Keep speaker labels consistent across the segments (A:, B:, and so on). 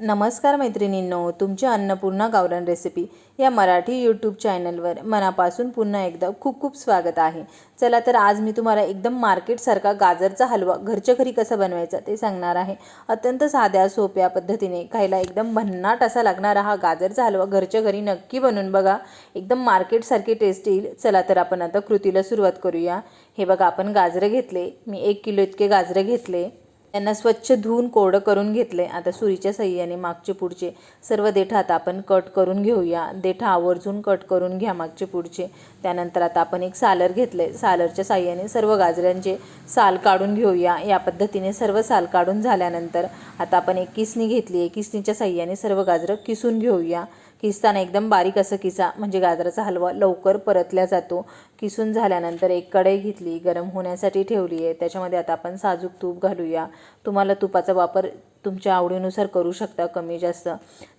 A: नमस्कार मैत्रिणींनो, तुमच्या अन्नपूर्णा गावरान रेसिपी या मराठी यूट्यूब चॅनलवर मनापासून पुन्हा एकदा खूप खूप स्वागत आहे। चला तर आज मी तुम्हाला एकदम मार्केटसारखा गाजरचा हलवा घरच्या घरी कसा बनवायचा ते सांगणार आहे। अत्यंत साध्या सोप्या पद्धतीने खायला एकदम भन्नाट असा लागणारा हा गाजरचा हलवा घरच्या घरी नक्की बनवून बघा, एकदम मार्केटसारखी टेस्ट येईल। चला तर आपण आता कृतीला सुरुवात करूया। हे बघा, आपण गाजरं घेतले, मी 1 किलो इतके गाजरं घेतले, त्यांना स्वच्छ धुवून कोरडं करून घेतले। आता सुरीच्या साहाय्याने मागचे पुढचे सर्व देठ आता आपण कट करून घेऊया। देठ आवर्जून कट करून घ्या मागचे पुढचे। त्यानंतर आता आपण एक सालर घेतले, सालरच्या साहाय्याने सर्व गाजरांचे साल काढून घेऊया। या पद्धतीने सर्व साल काढून झाल्यानंतर आता आपण एक किसणी घेतली आहे, किसणीच्या साहाय्याने सर्व गाजरं किसून घेऊया। किसताना एकदम बारीक असं किसा, म्हणजे गाजराचा हलवा लवकर परतला जातो। किसून झाल्यानंतर एक कढई घेतली, गरम होण्यासाठी ठेवली आहे। त्याच्यामध्ये आता आपण साजूक तूप घालूया। तुम्हाला तुपाचा वापर तुमच्या आवडीनुसार करू शकता, कमी जास्त।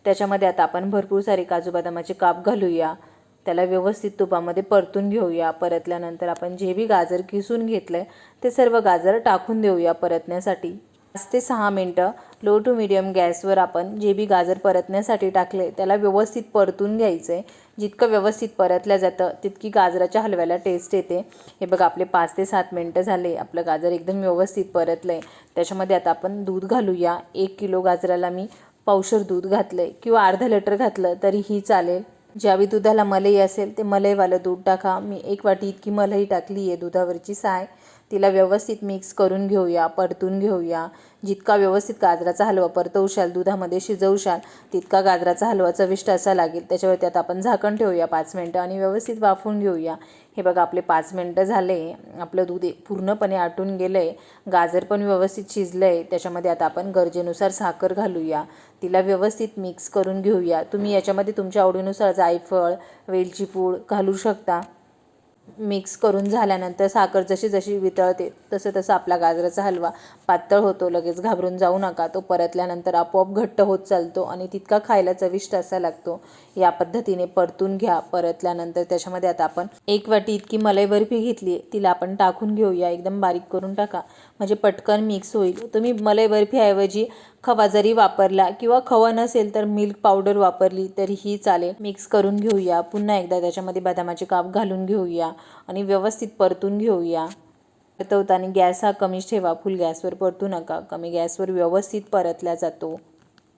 A: त्याच्यामध्ये आता आपण भरपूर सारे काजू बदामाचे काप घालूया, त्याला व्यवस्थित तुपामध्ये परतून घेऊया। परतल्यानंतर आपण जे बी गाजर किसून घेतले ते सर्व गाजर टाकून देऊया परतण्यासाठी। 5 ते 6 मिनटं लो टू मीडियम गॅसवर आपण जे बी गाजर परतण्यासाठी टाकले त्याला व्यवस्थित परतून घ्यायचं आहे। जितकं व्यवस्थित परतलं जातं तितकी गाजराच्या हलव्याला टेस्ट येते। हे बघा, आपले 5 ते 7 मिनटं झाले, आपलं गाजर एकदम व्यवस्थित परतलं आहे। त्याच्यामध्ये आता आपण दूध घालूया। 1 किलो गाजराला मी पावशर दूध घातलं आहे, किंवा अर्धा लिटर घातलं तरीही चालेल। ज्यावेळी दुधाला मलई असेल ते मलईवालं दूध टाका। मी 1 वाटी इतकी मलई टाकली आहे दुधावरची साय, तिला व्यवस्थित मिक्स करून घेऊया, परतून घेऊया। जितका व्यवस्थित गाजराचा हलवा परतवशाल, दुधामध्ये शिजवशाल, तितका गाजराचा हलवा चविष्ट असा लागेल। त्याच्यावरती आता आपण झाकण ठेवूया 5 मिनटं आणि व्यवस्थित वाफवून घेऊया। हे बघा, आपले 5 मिनटं झाले, आपलं दूध पूर्णपणे आटून गेलं आहे, गाजर पण व्यवस्थित शिजलं आहे। त्याच्यामध्ये आता आपण गरजेनुसार साखर घालूया, तिला व्यवस्थित मिक्स करून घेऊया। तुम्ही याच्यामध्ये तुमच्या आवडीनुसार जायफळ, वेलची पूड घालू शकता। मिक्स करून झाल्यानंतर साखर जशी जशी वितळते तसं तसं आपला गाजराचा हलवा पातळ होतो। लगेच घाबरून जाऊ नका, तो परतल्यानंतर आपोआप घट्ट होत चालतो आणि तितका खायला चविष्ट असा लागतो। या पद्धतीने परतून घ्या। परतल्यानंतर त्याच्यामध्ये आता आपण 1 वाटी इतकी मलाई बर्फी घेतली, तिला आपण टाकून घेऊया। एकदम बारीक करून टाका, म्हणजे पटकन मिक्स होईल। तुम्ही मलाई बर्फीऐवजी खवा जरी वापरला किंवा खवा नसेल तर मिल्क पावडर वापरली तरीही चालेल। मिक्स करून घेऊया। पुन्हा एकदा त्याच्यामध्ये बदामाचे काप घालून घेऊया आणि व्यवस्थित परतून घेऊया। परतवताना गॅस हा कमीच ठेवा, फुल गॅसवर परतू नका, कमी गॅसवर व्यवस्थित परतला जातो।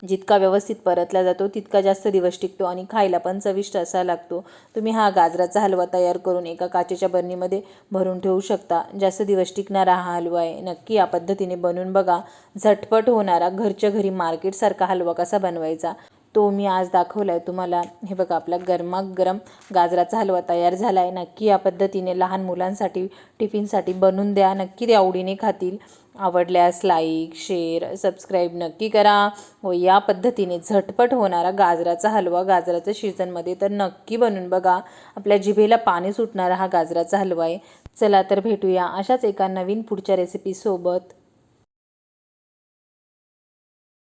A: जितका व्यवस्थित परतला जातो तितका जास्त दिवस टिकतो आणि खायला पण चविष्ट असा लागतो। तुम्ही हा गाजराचा हलवा तयार करून एका काचेच्या बरणीमध्ये भरून ठेवू शकता। जास्त दिवस टिकणारा हा हलवा आहे, नक्की या पद्धतीने बनवून बघा। झटपट होणारा घरच्या घरी मार्केटसारखा हलवा कसा बनवायचा तो मी आज दाखवला आहे तुम्हाला। हे बघा, आपला गरमागरम गाजराचा हलवा तयार झाला आहे। नक्की या पद्धतीने लहान मुलांसाठी टिफिनसाठी बनवून द्या, नक्की ते आवडीने खातील। आवडल्यास लाईक, शेअर, सबस्क्राईब नक्की करा व या पद्धतीने झटपट होणारा गाजराचा हलवा गाजराच्या सीझनमध्ये तर नक्की बनवून बघा। आपल्या जिभेला पाणी सुटणारा हा गाजराचा हलवा आहे। चला तर भेटूया अशाच एका नवीन पुढच्या रेसिपीसोबत।